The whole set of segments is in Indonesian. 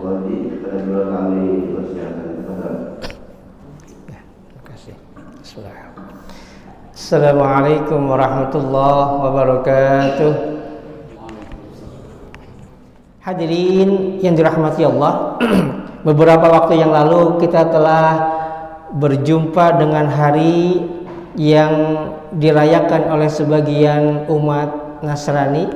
ikhwati, pada dua kami persilakan kepada. Terima kasih. Assalamualaikum warahmatullahi wabarakatuh. Hadirin yang dirahmati Allah, beberapa waktu yang lalu kita telah berjumpa dengan hari yang dirayakan oleh sebagian umat Nasrani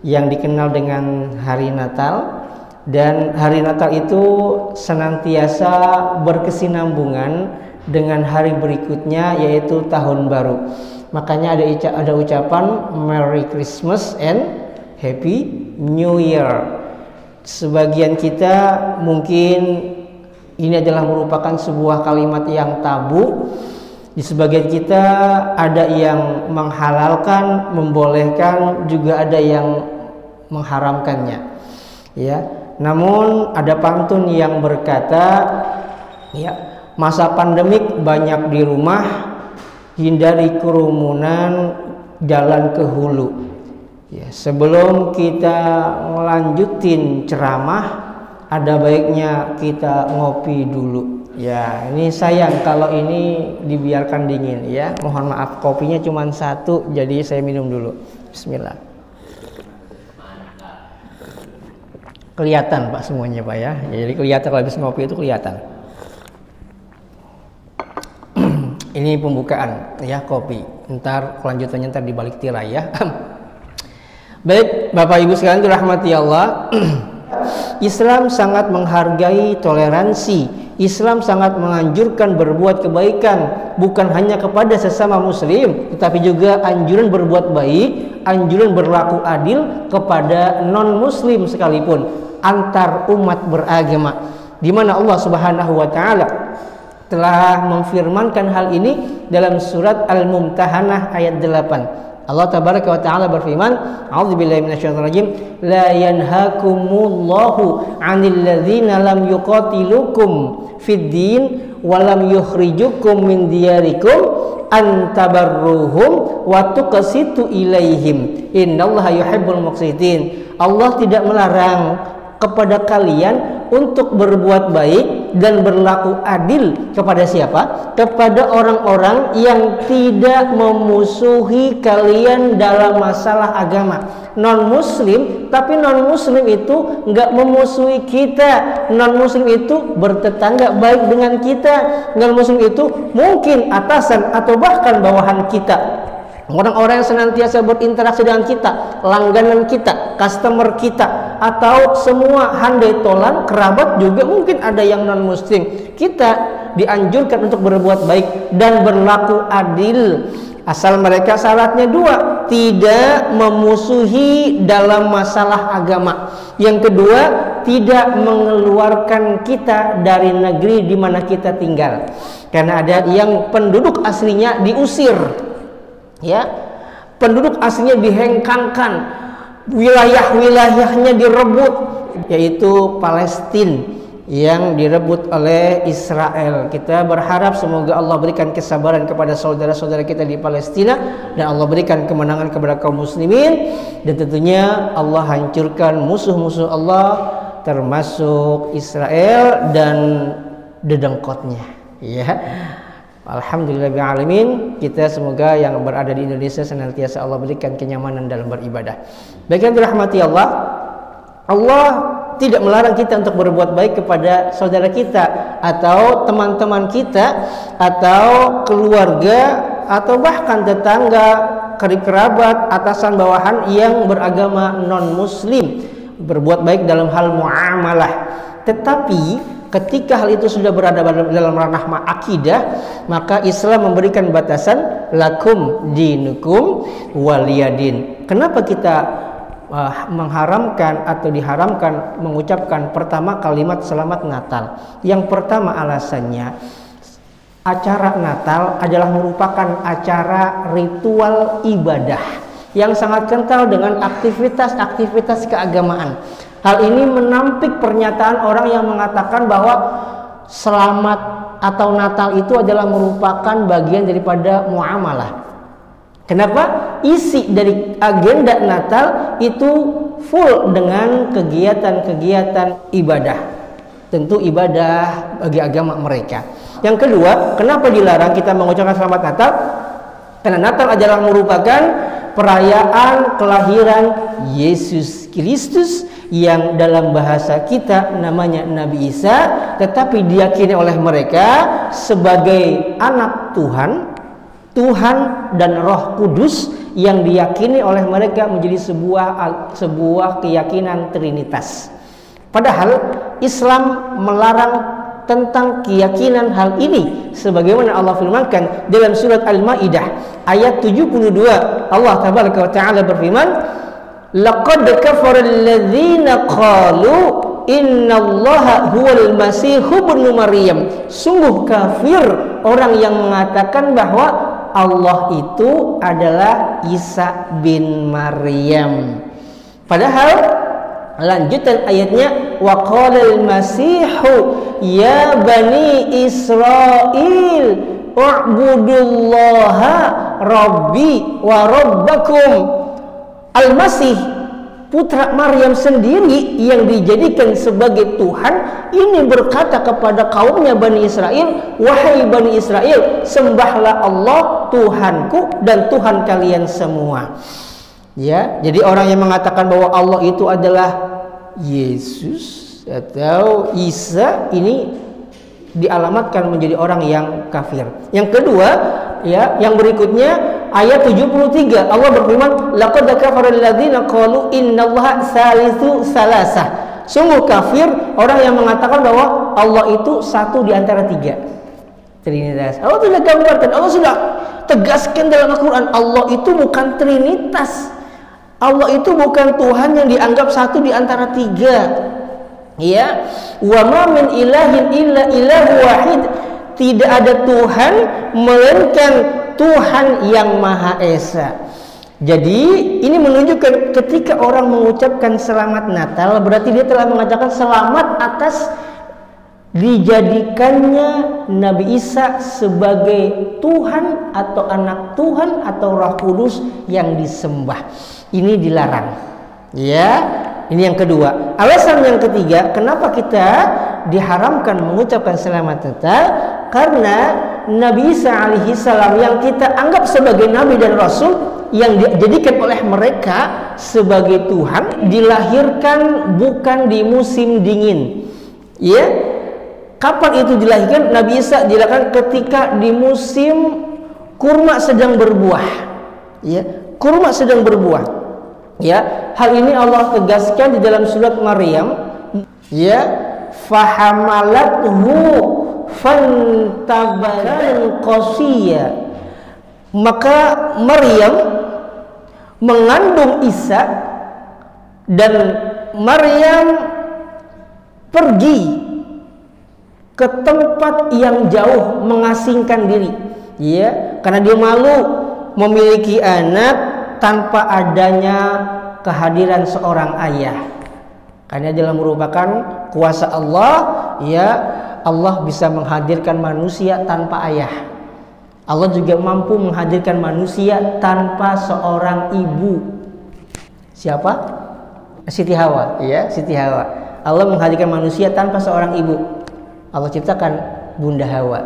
yang dikenal dengan hari Natal. Dan hari Natal itu senantiasa berkesinambungan dengan hari berikutnya, yaitu tahun baru. Makanya ada ucapan Merry Christmas and Happy New Year. Sebagian kita mungkin ini adalah merupakan sebuah kalimat yang tabu. Di sebagian kita ada yang menghalalkan, membolehkan, juga ada yang mengharamkannya. Ya, namun ada pantun yang berkata, ya, masa pandemik banyak di rumah, hindari kerumunan, jalan ke hulu. Ya, sebelum kita melanjutin ceramah, ada baiknya kita ngopi dulu. Ya, ini sayang kalau ini dibiarkan dingin ya. Mohon maaf, kopinya cuma satu, jadi saya minum dulu. Bismillah. Kelihatan Pak semuanya Pak ya. Jadi kelihatan kalau habis ngopi itu kelihatan. Ini pembukaan ya kopi. Ntar kelanjutannya ntar di balik tirai ya. Baik, Bapak Ibu sekalian dirahmati Allah. Islam sangat menghargai toleransi. Islam sangat menganjurkan berbuat kebaikan, bukan hanya kepada sesama muslim, tetapi juga anjuran berbuat baik, anjuran berlaku adil kepada non muslim sekalipun, antar umat beragama. Di mana Allah Subhanahu wa taala telah memfirmankan hal ini dalam surat Al-Mumtahanah ayat 8. Allah tabaraka wa taala berfirman, a'udzubillahi minasyaitonir rajim, la yanhakumullahu 'anil ladzina lam yuqatilukum fid din wa lam yukhrijukum min diyarikum an tabarruhum wa tuqsitu ilaihim innallaha yuhibbul muqsitin. Allah tidak melarang kepada kalian untuk berbuat baik dan berlaku adil kepada siapa? Kepada orang-orang yang tidak memusuhi kalian dalam masalah agama. Non-muslim, tapi non-muslim itu nggak memusuhi kita. Non-muslim itu bertetangga baik dengan kita. Non-muslim itu mungkin atasan atau bahkan bawahan kita. Orang-orang yang senantiasa berinteraksi dengan kita, langganan kita, customer kita, atau semua handai tolan, kerabat juga mungkin ada yang non muslim. Kita dianjurkan untuk berbuat baik dan berlaku adil. Asal mereka syaratnya dua, tidak memusuhi dalam masalah agama. Yang kedua, tidak mengeluarkan kita dari negeri di mana kita tinggal. Karena ada yang penduduk aslinya diusir. Ya, penduduk aslinya dihengkangkan, wilayah-wilayahnya direbut, yaitu Palestina yang direbut oleh Israel. Kita berharap semoga Allah berikan kesabaran kepada saudara-saudara kita di Palestina, dan Allah berikan kemenangan kepada kaum muslimin, dan tentunya Allah hancurkan musuh-musuh Allah termasuk Israel dan dedengkotnya. Ya. Alhamdulillahirrahmanirrahim. Kita semoga yang berada di Indonesia senantiasa Allah berikan kenyamanan dalam beribadah. Baik yang dirahmati Allah, Allah tidak melarang kita untuk berbuat baik kepada saudara kita atau teman-teman kita atau keluarga atau bahkan tetangga, karib kerabat, atasan bawahan yang beragama non muslim. Berbuat baik dalam hal muamalah. Tetapi ketika hal itu sudah berada dalam ranah akidah, maka Islam memberikan batasan lakum dinukum waliyadin. Kenapa kita mengharamkan atau diharamkan mengucapkan pertama kalimat selamat Natal? Yang pertama alasannya, acara Natal adalah merupakan acara ritual ibadah yang sangat kental dengan aktivitas-aktivitas keagamaan. Hal ini menampik pernyataan orang yang mengatakan bahwa selamat atau Natal itu adalah merupakan bagian daripada muamalah. Kenapa? Isi dari agenda Natal itu full dengan kegiatan-kegiatan ibadah. tentu ibadah bagi agama mereka. Yang kedua, kenapa dilarang kita mengucapkan selamat Natal? Karena Natal adalah merupakan perayaan kelahiran Yesus Kristus yang dalam bahasa kita namanya Nabi Isa, tetapi diyakini oleh mereka sebagai anak Tuhan, Tuhan dan Roh Kudus yang diyakini oleh mereka menjadi sebuah keyakinan Trinitas. Padahal Islam melarang tentang keyakinan hal ini, sebagaimana Allah firmankan dalam surat Al-Maidah ayat 72. Allah tabaraka wa taala berfirman, laqad kafara alladzina qalu innallaha huwal masih ibnu maryam. Sungguh kafir orang yang mengatakan bahwa Allah itu adalah Isa bin Maryam. Padahal lanjutan ayatnya, wa qalal masihu ya bani Israil u'budullaha rabbi wa rabbakum. Al-Masih, putra Maryam sendiri yang dijadikan sebagai Tuhan, ini berkata kepada kaumnya Bani Israel, wahai Bani Israel, sembahlah Allah Tuhanku dan Tuhan kalian semua. Ya, jadi orang yang mengatakan bahwa Allah itu adalah Yesus atau Isa, ini dialamatkan menjadi orang yang kafir. Yang kedua, ya, yang berikutnya ayat 73 Allah berfirman, laqad kafara alladzina qalu innallaha salisu salasah. Sungguh kafir orang yang mengatakan bahwa Allah itu satu di antara tiga. Trinitas. Allah sudah gambarkan, Allah sudah tegaskan dalam Al-Quran, Allah itu bukan Trinitas. Allah itu bukan Tuhan yang dianggap satu di antara tiga. Ya, wa ma min ilahin illa ilahu wahid. Tidak ada Tuhan melainkan Tuhan yang Maha Esa. Jadi ini menunjukkan ketika orang mengucapkan selamat Natal, berarti dia telah mengatakan selamat atas dijadikannya Nabi Isa sebagai Tuhan atau anak Tuhan atau Roh Kudus yang disembah. Ini dilarang. Ya, ini yang kedua. Alasan yang ketiga, kenapa kita diharamkan mengucapkan selamat Natal? Karena Nabi Isa alaihi salam yang kita anggap sebagai nabi dan rasul, yang dijadikan oleh mereka sebagai Tuhan, dilahirkan bukan di musim dingin. Ya, kapan itu dilahirkan? Nabi Isa dilahirkan ketika di musim kurma sedang berbuah. Ya, kurma sedang berbuah. Ya, hal ini Allah tegaskan di dalam surat Maryam. Ya, fahamalathu fantabalan qasiya. Maka Maryam mengandung Isa dan Maryam pergi ke tempat yang jauh, mengasingkan diri, ya, karena dia malu memiliki anak tanpa adanya kehadiran seorang ayah. Karena dia merupakan kuasa Allah, ya, Allah bisa menghadirkan manusia tanpa ayah. Allah juga mampu menghadirkan manusia tanpa seorang ibu. Siapa? Siti Hawa, ya, Siti Hawa. Allah menghadirkan manusia tanpa seorang ibu. Allah ciptakan Bunda Hawa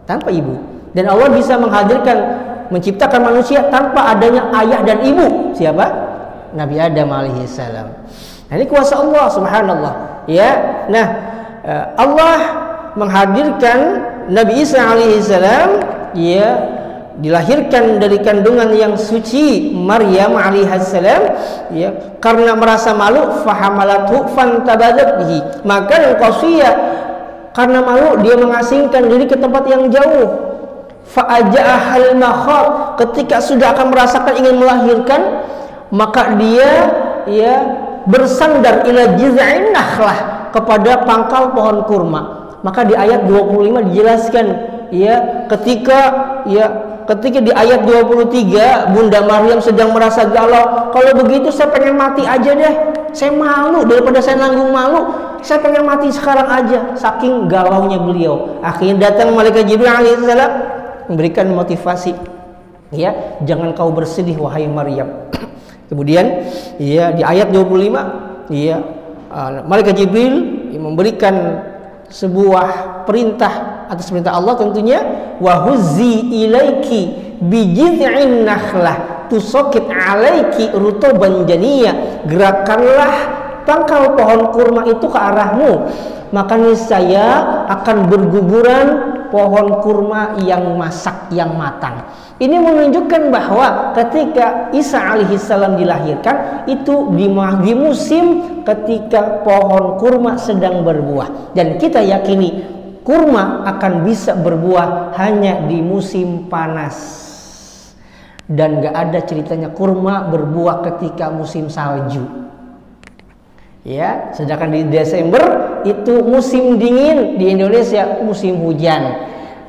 tanpa ibu. Dan Allah bisa menciptakan manusia tanpa adanya ayah dan ibu. Siapa? Nabi Adam alaihi salam. Nah, ini kuasa Allah, subhanallah. Ya, nah, Allah menghadirkan Nabi Isa alaihi salam, ya, dilahirkan dari kandungan yang suci Maryam alaihi salam, ya, karena merasa malu, fahamalathu fantabadat bihi. Maka qasiyah, karena malu dia mengasingkan diri ke tempat yang jauh. Fa'aja'ahal makhad, ketika sudah akan merasakan ingin melahirkan, maka dia, ya, bersandar ila jiz'in nakhlah, kepada pangkal pohon kurma. Maka di ayat 25 dijelaskan, ya, ketika di ayat 23 Bunda Maryam sedang merasa galau, kalau begitu saya pengen mati aja deh, saya malu, daripada saya nanggung malu, saya pengen mati sekarang aja. Saking galaunya beliau. Akhirnya datang malaikat Jibril alaihissalam memberikan motivasi, ya, jangan kau bersedih wahai Maryam. Kemudian, ya, di ayat 25, ya, malaikat Jibril memberikan sebuah perintah atas perintah Allah tentunya, wa huzzi ilaiki bijid'in nakhlah tusaqit alaiki rutuban janiyya, gerakanlah pangkal pohon kurma itu ke arahmu, maka niscaya akan berguguran pohon kurma yang masak, yang matang. Ini menunjukkan bahwa ketika Isa alaihissalam dilahirkan itu di musim ketika pohon kurma sedang berbuah, dan kita yakini kurma akan bisa berbuah hanya di musim panas, dan gak ada ceritanya kurma berbuah ketika musim salju. Ya, sedangkan di Desember itu musim dingin, di Indonesia musim hujan,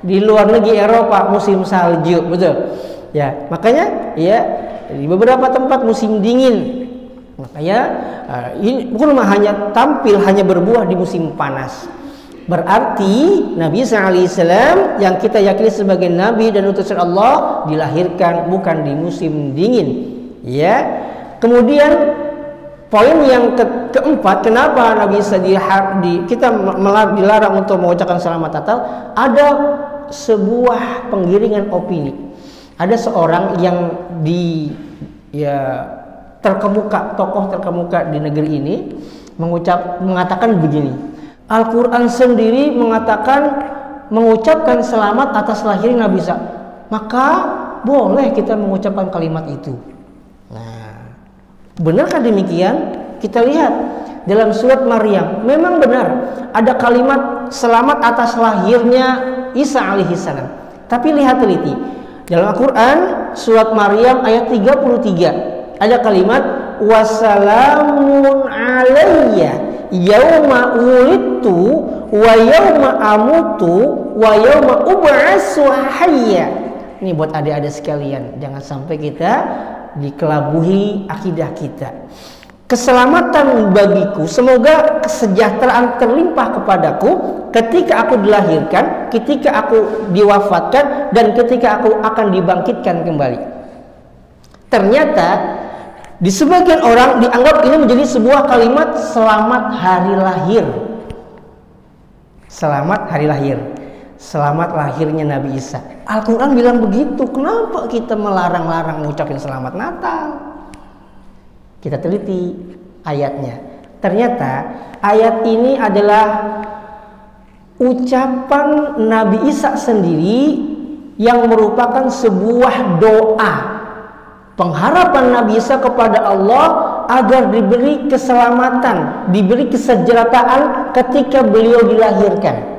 di luar negeri Eropa musim salju, betul? Ya, makanya ya di beberapa tempat musim dingin. Makanya ini kurma hanya berbuah di musim panas. Berarti Nabi Isa alaihissalam yang kita yakini sebagai nabi dan utusan Allah dilahirkan bukan di musim dingin. Ya. Kemudian poin yang keempat, kenapa Nabi Isa kita dilarang untuk mengucapkan selamat Natal? Ada sebuah penggiringan opini. Ada seorang yang tokoh terkemuka di negeri ini mengatakan begini. Al-Quran sendiri mengucapkan selamat atas lahirnya Nabi Isa, maka boleh kita mengucapkan kalimat itu. Nah, benarkah demikian? Kita lihat dalam surat Maryam, memang benar ada kalimat selamat atas lahirnya Isa alaihissalam. Tapi lihat teliti, dalam Al-Quran surat Maryam ayat 33 ada kalimat wassalamun alayya yauma wulidtu wa yauma amutu wa yauma ub'atsu hayya. Ini buat adik-adik sekalian, jangan sampai kita dikelabuhi akidah kita. Keselamatan bagiku, semoga kesejahteraan terlimpah kepadaku ketika aku dilahirkan, ketika aku diwafatkan, dan ketika aku akan dibangkitkan kembali. Ternyata di sebagian orang dianggap ini menjadi sebuah kalimat selamat hari lahir. Selamat hari lahir. Selamat lahirnya Nabi Isa. Al-Quran bilang begitu. Kenapa kita melarang-larang mengucapkan selamat Natal? Kita teliti ayatnya. Ternyata ayat ini adalah ucapan Nabi Isa sendiri yang merupakan sebuah doa, pengharapan Nabi Isa kepada Allah agar diberi keselamatan, diberi kesejahteraan ketika beliau dilahirkan.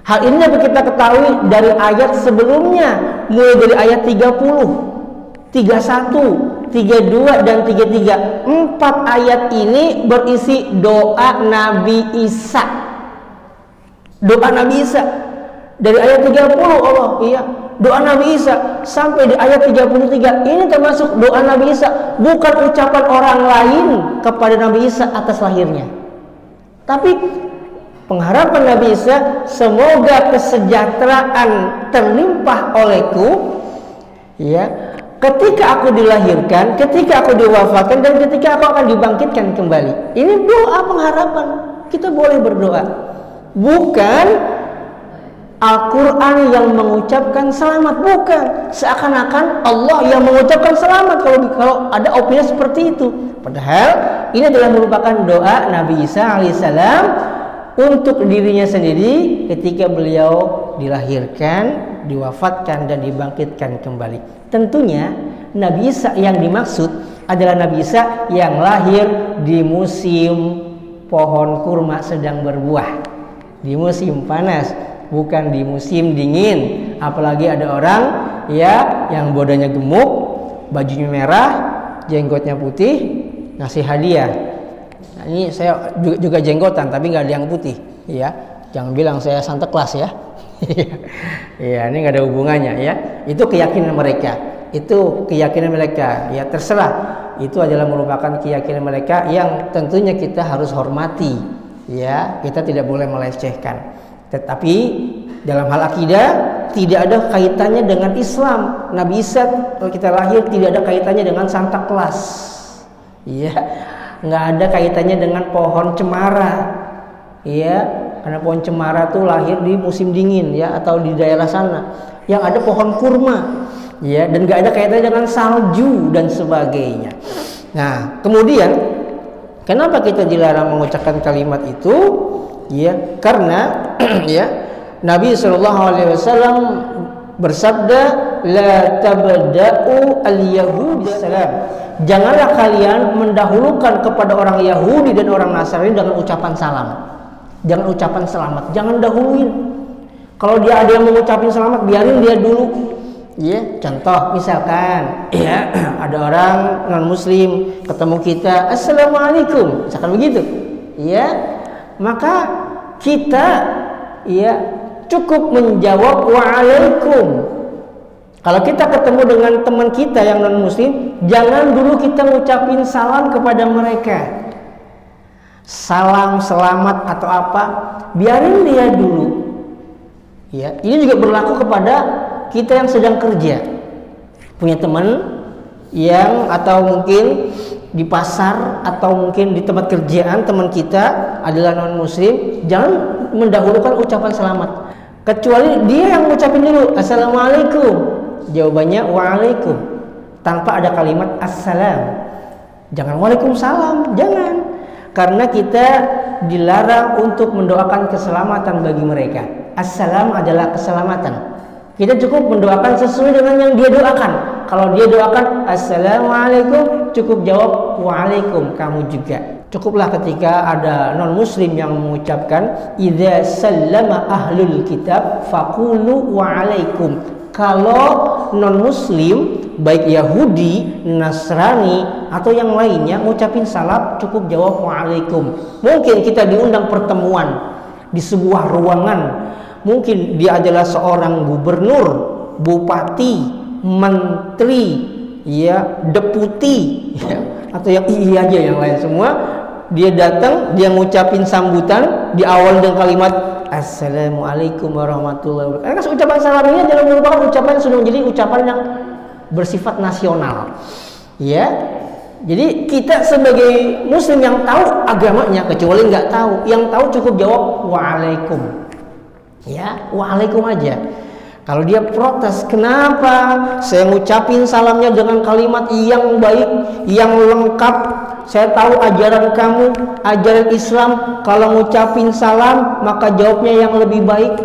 Hal ini dapat kita ketahui dari ayat sebelumnya, mulai dari ayat 30, 31, 32 dan 33. 4 ayat ini berisi doa Nabi Isa. Doa Nabi Isa dari ayat 30 Allah, iya, doa Nabi Isa sampai di ayat 33. Ini termasuk doa Nabi Isa, bukan ucapan orang lain kepada Nabi Isa atas lahirnya. Tapi pengharapan Nabi Isa, semoga kesejahteraan terlimpah olehku, ya, ketika aku dilahirkan, ketika aku diwafatkan, dan ketika aku akan dibangkitkan kembali. Ini doa pengharapan. Kita boleh berdoa. Bukan Al-Quran yang mengucapkan selamat, bukan. Seakan-akan Allah yang mengucapkan selamat kalau ada opini seperti itu. Padahal ini adalah merupakan doa Nabi Isa alaihissalam untuk dirinya sendiri ketika beliau dilahirkan, diwafatkan, dan dibangkitkan kembali. Tentunya Nabi Isa yang dimaksud adalah Nabi Isa yang lahir di musim pohon kurma sedang berbuah, di musim panas, bukan di musim dingin. Apalagi ada orang ya yang badannya gemuk, bajunya merah, jenggotnya putih, ngasih hadiah. Nah, ini saya juga jenggotan tapi nggak ada yang putih, ya. Jangan bilang saya Santa Claus ya. Ya, ini nggak ada hubungannya ya. Itu keyakinan mereka. Itu keyakinan mereka. Ya, terserah. Itu adalah merupakan keyakinan mereka yang tentunya kita harus hormati. Ya, kita tidak boleh melecehkan. Tetapi dalam hal akidah tidak ada kaitannya dengan Islam. Nabi Isa kalau kita lahir tidak ada kaitannya dengan Santa Claus. Ya, nggak ada kaitannya dengan pohon cemara. Ya, Karena pohon cemara tuh lahir di musim dingin ya, atau di daerah sana yang ada pohon kurma ya, dan gak ada kaitannya dengan salju dan sebagainya. Nah, kemudian kenapa kita dilarang mengucapkan kalimat itu? Ya, karena ya Nabi SAW bersabda, la tabda'u al-yahud salam. Janganlah kalian mendahulukan kepada orang Yahudi dan orang Nasrani dengan ucapan salam. Jangan ucapan selamat, jangan dahuluin. Kalau dia ada yang mengucapin selamat, biarin dia dulu. Ya, contoh misalkan ya ada orang non muslim ketemu kita, assalamualaikum, misalkan begitu. Ya, maka kita ya cukup menjawab waalaikum. Kalau kita ketemu dengan teman kita yang non muslim, jangan dulu kita ngucapin salam kepada mereka. Salam, selamat atau apa, biarin dia dulu. Ya, ini juga berlaku kepada kita yang sedang kerja. Punya teman yang atau mungkin di pasar atau mungkin di tempat kerjaan teman kita adalah non muslim, jangan mendahulukan ucapan selamat. Kecuali dia yang ngucapin dulu assalamualaikum, jawabannya waalaikum tanpa ada kalimat assalam. Jangan waalaikumsalam, jangan. Karena kita dilarang untuk mendoakan keselamatan bagi mereka. Assalam adalah keselamatan. Kita cukup mendoakan sesuai dengan yang dia doakan. Kalau dia doakan assalamualaikum, cukup jawab waalaikum kamu juga. Cukuplah ketika ada non muslim yang mengucapkan idza sallama ahlul kitab faqulu waalaikum. Kalau non muslim baik Yahudi, Nasrani atau yang lainnya ngucapin salam, cukup jawab waalaikum. Mungkin kita diundang pertemuan di sebuah ruangan, mungkin dia adalah seorang gubernur, bupati, menteri, ya, deputi, ya, atau yang iya aja yang lain semua. Dia datang, dia ngucapin sambutan di awal dengan kalimat assalamualaikum warahmatullahi wabarakatuh. Karena ucapan salam ini adalah merupakan ucapan yang sudah menjadi ucapan yang bersifat nasional. Ya, jadi kita sebagai muslim yang tahu agamanya, kecuali nggak tahu, yang tahu cukup jawab waalaikum. Ya, waalaikum aja. Kalau dia protes, kenapa saya ngucapin salamnya dengan kalimat yang baik, yang lengkap? Saya tahu ajaran kamu, ajaran Islam, kalau ngucapin salam maka jawabnya yang lebih baik,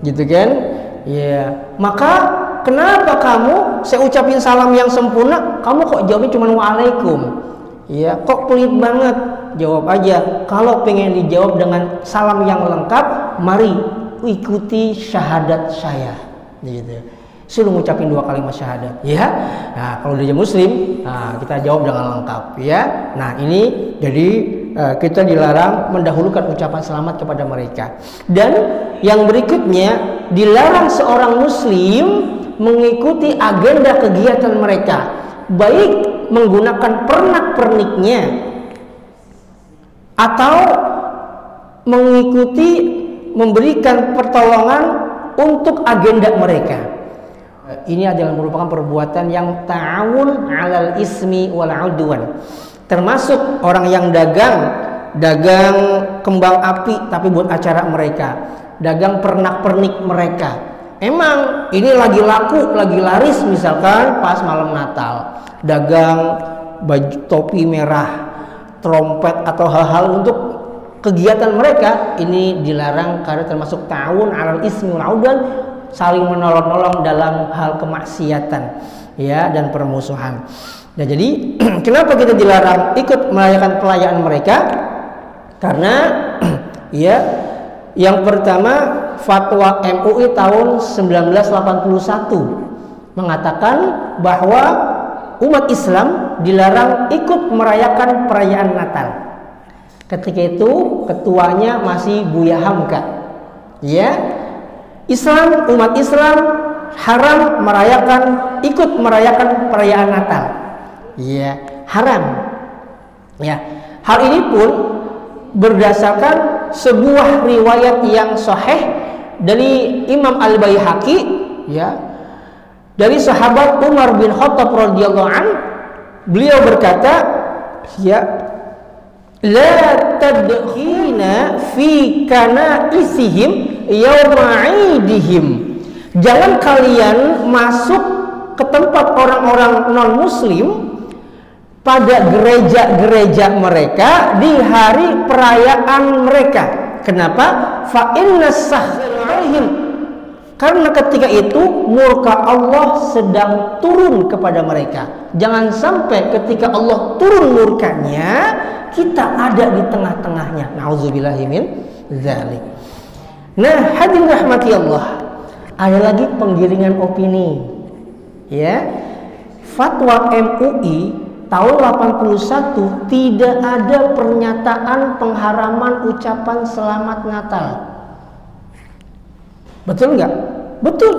gitu kan? Ya, maka kenapa kamu saya ucapin salam yang sempurna, kamu kok jawabnya cuma waalaikum? Ya, kok pelit banget? Jawab aja. Kalau pengen dijawab dengan salam yang lengkap, mari ikuti syahadat saya, gitu. Suruh ngucapin 2 kalimat syahadat, ya. Nah, kalau dia muslim, nah, kita jawab dengan lengkap, ya. Nah, ini jadi kita dilarang mendahulukan ucapan selamat kepada mereka. Dan yang berikutnya, dilarang seorang muslim mengikuti agenda kegiatan mereka, baik menggunakan pernak-perniknya atau mengikuti memberikan pertolongan untuk agenda mereka. Ini adalah merupakan perbuatan yang ta'awun 'alal ismi wal 'udwan. Termasuk orang yang dagang kembang api tapi buat acara mereka, dagang pernak-pernik mereka. Emang ini lagi laku, lagi laris, misalkan pas malam Natal, dagang baju topi merah, trompet atau hal-hal untuk kegiatan mereka, ini dilarang karena termasuk ta'awun 'alal ismi wal 'udwan, saling menolong-nolong dalam hal kemaksiatan, ya, dan permusuhan. Nah, jadi kenapa kita dilarang ikut merayakan perayaan mereka? Karena ya, yang pertama fatwa MUI tahun 1981 mengatakan bahwa umat Islam dilarang ikut merayakan perayaan Natal. Ketika itu ketuanya masih Buya Hamka, ya. Umat Islam haram ikut merayakan perayaan Natal. Ya, haram. Ya, hal ini pun berdasarkan sebuah riwayat yang sahih dari Imam Al-Baihaqi, ya, dari sahabat Umar bin Khattab radhiyallahu an, beliau berkata, ya, la tadkhina fi kanaisihim yawma 'idihim. Jangan kalian masuk ke tempat orang-orang non-muslim pada gereja-gereja mereka di hari perayaan mereka. Kenapa? Fa inna sahraihim, karena ketika itu murka Allah sedang turun kepada mereka. Jangan sampai ketika Allah turun murkanya kita ada di tengah-tengahnya. Nauzubillahi min dzalik. Nah, hadirin rahmati Allah, ada lagi penggiringan opini. Ya. Fatwa MUI tahun 81 tidak ada pernyataan pengharaman ucapan selamat Natal. Betul nggak? Betul.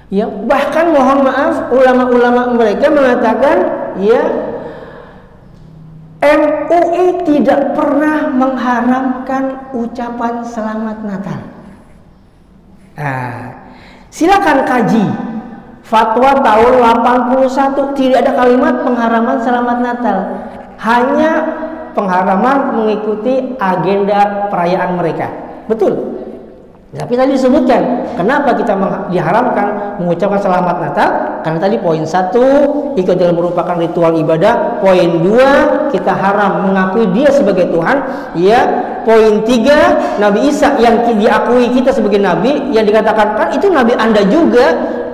Ya, bahkan mohon maaf, ulama-ulama mereka mengatakan, ya, MUI tidak pernah mengharamkan ucapan selamat Natal. Nah, silakan kaji fatwa tahun 81, tidak ada kalimat pengharaman selamat Natal, hanya pengharaman mengikuti agenda perayaan mereka. Betul. Tapi tadi disebutkan kenapa kita diharamkan mengucapkan selamat Natal, karena tadi poin 1 ikut dalam merupakan ritual ibadah, poin 2 kita haram mengakui dia sebagai Tuhan, ya, poin 3 Nabi Isa yang diakui kita sebagai Nabi, yang dikatakan kan itu Nabi Anda juga,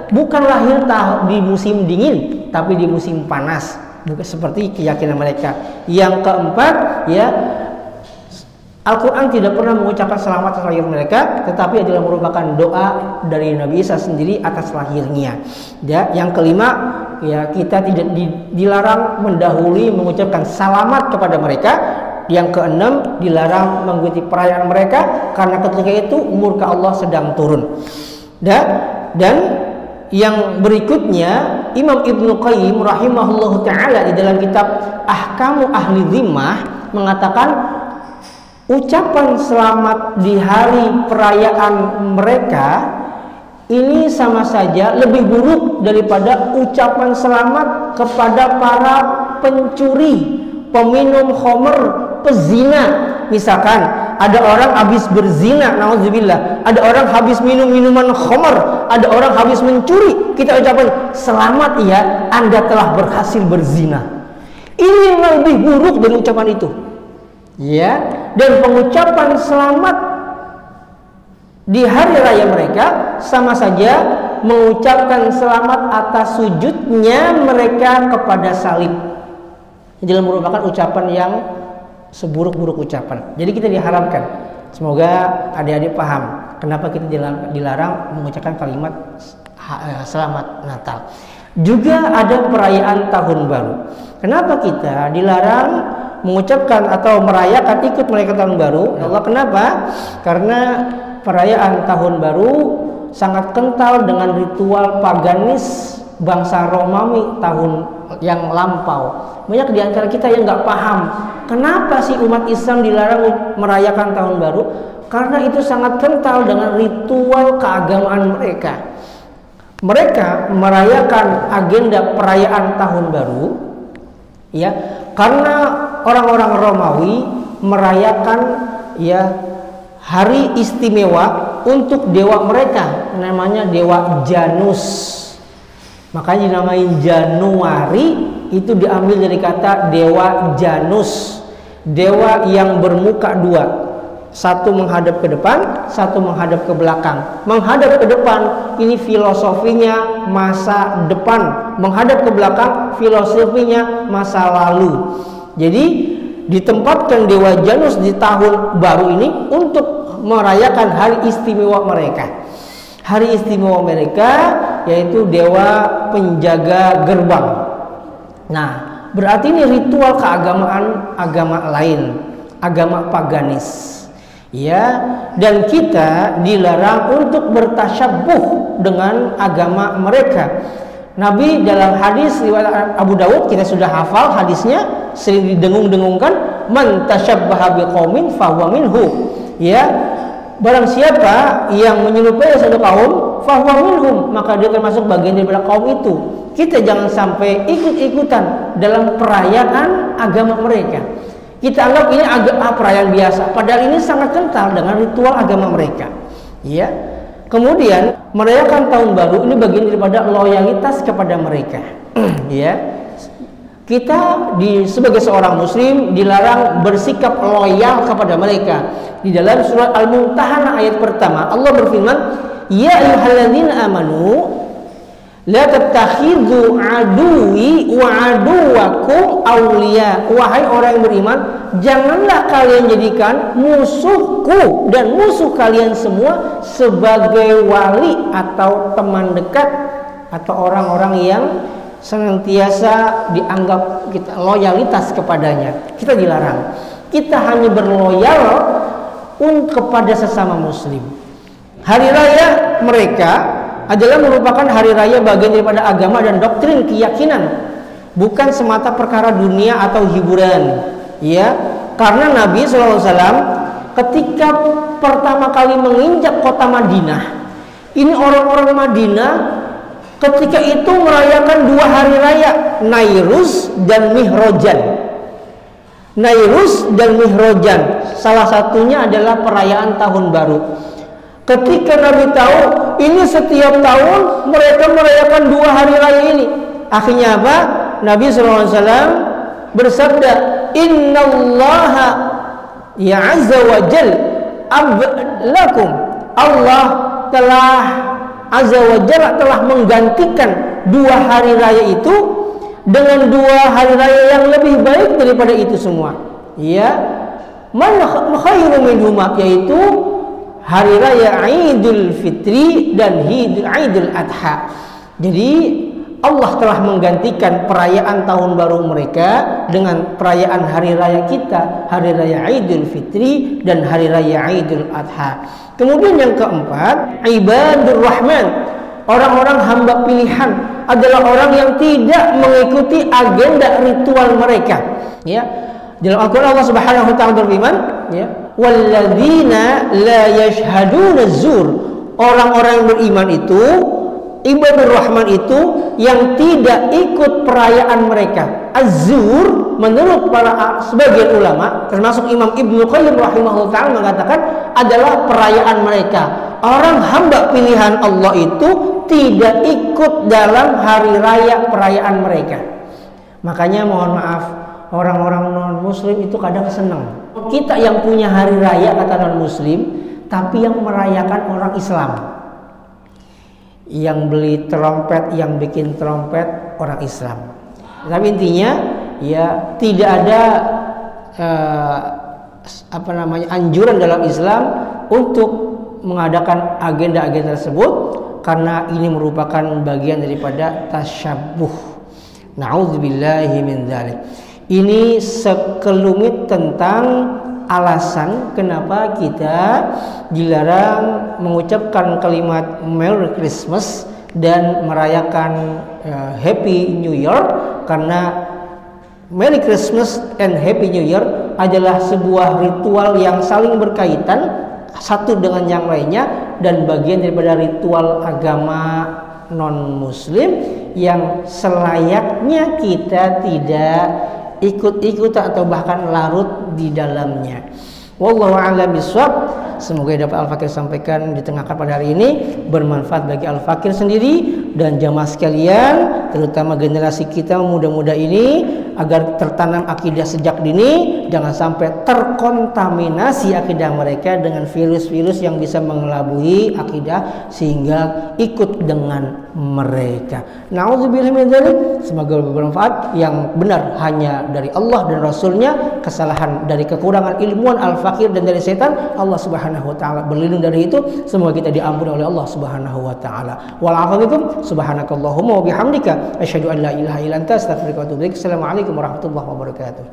bukan lahir di musim dingin tapi di musim panas, bukan seperti keyakinan mereka. Yang keempat, ya, Al-Quran tidak pernah mengucapkan selamat atas lahir mereka, tetapi adalah merupakan doa dari Nabi Isa sendiri atas lahirnya. Ya, yang kelima, ya, kita tidak dilarang mendahului mengucapkan selamat kepada mereka. Yang keenam, dilarang mengikuti perayaan mereka karena ketika itu murka Allah sedang turun. Dan yang berikutnya, Imam Ibnu Qayyim rahimahullahu taala di dalam kitab Ahkamu Ahli Dhimmah mengatakan ucapan selamat di hari perayaan mereka ini sama saja lebih buruk daripada ucapan selamat kepada para pencuri, peminum khamr, pezina. Misalkan ada orang habis berzina, nauzubillah, ada orang habis minum minuman khamr, ada orang habis mencuri, kita ucapkan selamat ya, Anda telah berhasil berzina. Ini lebih buruk dari ucapan itu. Ya, dan pengucapan selamat di hari raya mereka sama saja mengucapkan selamat atas sujudnya mereka kepada salib. Ini merupakan ucapan yang seburuk-buruk ucapan. Jadi kita diharamkan. Semoga adik-adik paham kenapa kita dilarang mengucapkan kalimat selamat Natal. Juga ada perayaan tahun baru. Kenapa kita dilarang mengucapkan atau merayakan, ikut merayakan tahun baru? Allah, kenapa? Karena perayaan tahun baru sangat kental dengan ritual paganis bangsa Romawi tahun yang lampau. Banyak di antara kita yang nggak paham kenapa sih umat Islam dilarang merayakan tahun baru, karena itu sangat kental dengan ritual keagamaan mereka. Mereka merayakan agenda perayaan tahun baru, ya, karena orang-orang Romawi merayakan, ya, hari istimewa untuk dewa mereka, namanya dewa Janus. Makanya dinamain Januari, itu diambil dari kata dewa Janus, dewa yang bermuka dua, satu menghadap ke depan, satu menghadap ke belakang. Menghadap ke depan ini filosofinya masa depan, menghadap ke belakang filosofinya masa lalu. Jadi ditempatkan dewa Janus di tahun baru ini untuk merayakan hari istimewa mereka. Hari istimewa mereka yaitu dewa penjaga gerbang. Nah, berarti ini ritual keagamaan agama lain, agama paganis. Ya, dan kita dilarang untuk bertasyabuh dengan agama mereka. Nabi dalam hadis riwayat Abu Dawud, kita sudah hafal hadisnya, sering didengung-dengungkan, man tasyabbaha biqaumin fahuwa minhu. Ya, barang siapa yang menyerupai satu kaum, fahuwa minhum, maka dia termasuk bagian daripada kaum itu. Kita jangan sampai ikut-ikutan dalam perayaan agama mereka. Kita anggap ini perayaan biasa, padahal ini sangat kental dengan ritual agama mereka. Ya. Kemudian merayakan tahun baru ini bagian daripada loyalitas kepada mereka. Ya. Kita sebagai seorang muslim dilarang bersikap loyal kepada mereka. Di dalam surat Al-Mumtahanah ayat pertama Allah berfirman, "Ya ayyuhalladzina amanu la tattakhidhu aduwi wa aduwakum awliya." Wahai orang yang beriman, janganlah kalian jadikan musuhku dan musuh kalian semua sebagai wali atau teman dekat atau orang-orang yang senantiasa dianggap kita loyalitas kepadanya. Kita dilarang. Kita hanya berloyal kepada sesama muslim. Hari raya mereka adalah merupakan hari raya bagian daripada agama dan doktrin keyakinan, bukan semata perkara dunia atau hiburan. Ya, karena Nabi SAW ketika pertama kali menginjak kota Madinah, ini orang-orang Madinah ketika itu merayakan 2 hari raya, Nairuz dan Mihrojan. Nairuz dan Mihrojan, salah satunya adalah perayaan tahun baru. Ketika Nabi tahu ini setiap tahun mereka merayakan 2 hari raya ini, akhirnya apa? Nabi SAW bersabda, "Innallaha ya azza wa jal ablakum." Allah telah azza wa jalla telah menggantikan 2 hari raya itu dengan 2 hari raya yang lebih baik daripada itu semua. Ya, man khairu minhuma, yaitu hari raya Idul Fitri dan Idul Adha. Jadi Allah telah menggantikan perayaan tahun baru mereka dengan perayaan hari raya kita, hari raya Idul Fitri dan hari raya Idul Adha. Kemudian yang keempat, ibadur rahman, orang-orang hamba pilihan adalah orang yang tidak mengikuti agenda ritual mereka. Ya, dalam Al-Quran Allah Subhanahu wa taala berfirman, ya, walladzina la yashhaduna zur, orang-orang yang beriman itu, ibadur rahman itu yang tidak ikut perayaan mereka. Az-zur menurut para sebagian ulama termasuk Imam Ibnu Qayyim rahimahullah ta'ala mengatakan adalah perayaan mereka. Orang hamba pilihan Allah itu tidak ikut dalam hari raya perayaan mereka. Makanya mohon maaf, orang-orang non muslim itu kadang senang kita yang punya hari raya kata non muslim, tapi yang merayakan orang Islam, yang beli trompet, yang bikin trompet orang Islam. Tapi intinya ya tidak ada anjuran dalam Islam untuk mengadakan agenda-agenda tersebut, karena ini merupakan bagian daripada tasyabbuh. Na'udzubillahi min dzalik. Ini sekelumit tentang alasan kenapa kita dilarang mengucapkan kalimat Merry Christmas dan merayakan Happy New Year, karena Merry Christmas and Happy New Year adalah sebuah ritual yang saling berkaitan satu dengan yang lainnya dan bagian daripada ritual agama non-muslim yang selayaknya kita tidak ikut-ikut atau bahkan larut di dalamnya. Wallahu a'lam bishawab. Semoga dapat Al-Fakir sampaikan di tengah pada hari ini bermanfaat bagi Al-Fakir sendiri dan jamaah sekalian, terutama generasi kita muda-muda ini, agar tertanam akidah sejak dini, jangan sampai terkontaminasi akidah mereka dengan virus-virus yang bisa mengelabui akidah sehingga ikut dengan mereka. Na'udzubillah min dzalik. Semoga bermanfaat. Yang benar hanya dari Allah dan Rasulnya, kesalahan dari kekurangan ilmuwan Al-Fakir dan dari setan, Allah Subhanahu wa taala berlindung dari itu. Semoga kita diampuni oleh Allah Subhanahu wa taala. Wa'alaikum subhanakallahumma wa bihamdika asyhadu an la ilaha illa anta astaghfiruka wa atubu ilaik. Assalamualaikum warahmatullahi wabarakatuh.